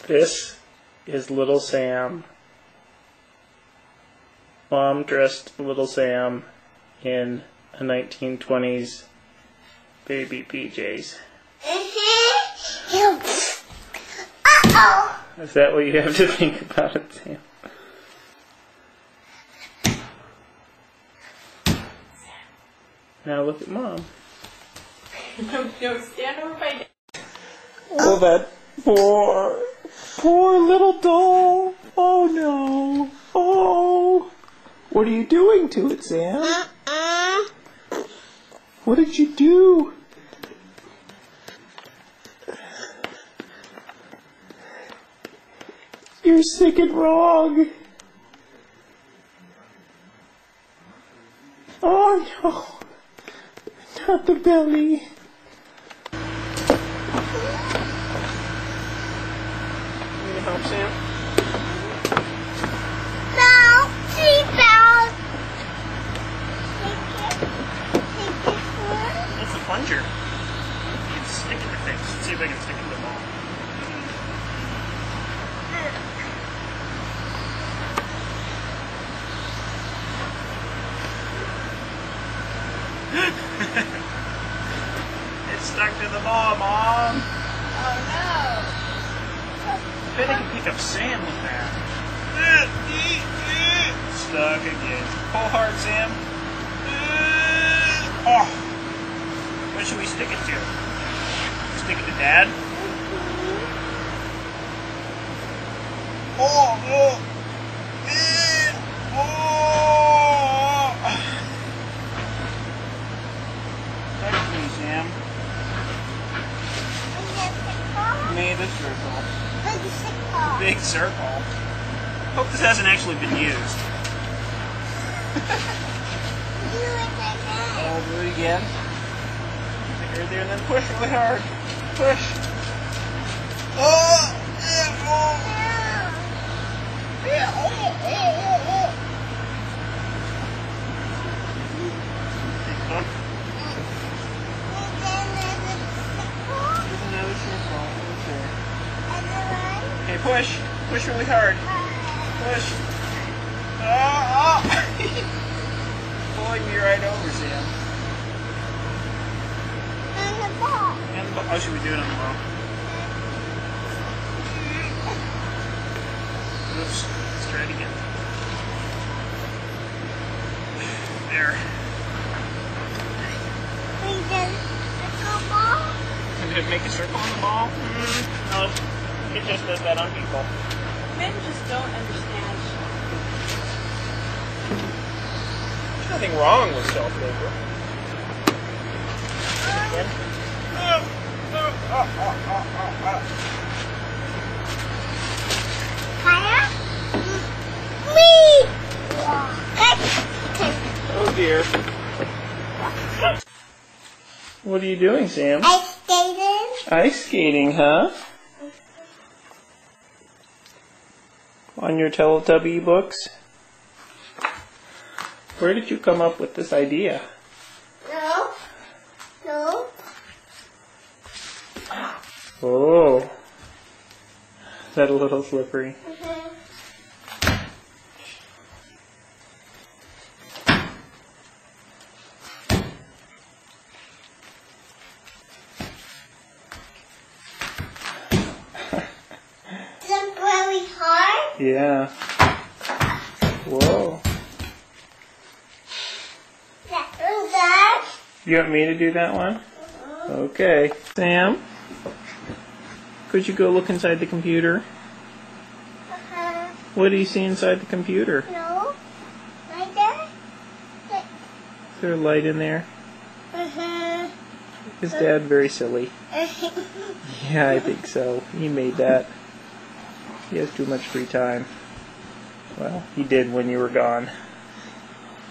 This is Little Sam. Mom dressed Little Sam in a 1920s baby PJs. Uh-oh. Is that what you have to think about it, Sam? Now look at Mom. No, stand over by Dad. Oh, that poor little doll. Oh no. Oh. What are you doing to it, Sam? What did you do? You're sick and wrong. Oh no. Not the belly. Need help, Sam? No, seatbelt. That's a plunger. You can stick it to things. Let's see if I can stick it to the ball. It's stuck to the ball, Mom. Oh no. I bet I can pick up Sam with that. Stuck again. Pull hard, Sam. Oh. What should we stick it to? Stick it to Dad? Oh, oh. Touch me, Sam. Made a circle. Big circle. Hope this hasn't actually been used. Oh, do it again. Stick it right there and then push really hard. Push. Oh! Yeah, oh! Yeah, oh, oh, oh, oh. There's another circle. Okay, push. Push really hard. Push. Oh! Pulling me right over, Sam. And the ball. And the ball. Oh, should we do it on the ball? Oops. Let's try it again. There. Can it make a circle on the ball? No. It just does that on people. Men just don't understand. There's nothing wrong with self-labor. Again. Oh dear. What are you doing, Sam? Ice skating. Ice skating, huh? On your Teletubby books? Where did you come up with this idea? No. No. Oh. Is that a little slippery? Jump really hard. Yeah. Whoa. That. You want me to do that one? Okay. Sam? Could you go look inside the computer? What do you see inside the computer? No. Like that. Is there a light in there? Is Dad very silly? Yeah, I think so. He made that. He has too much free time. Well, he did when you were gone.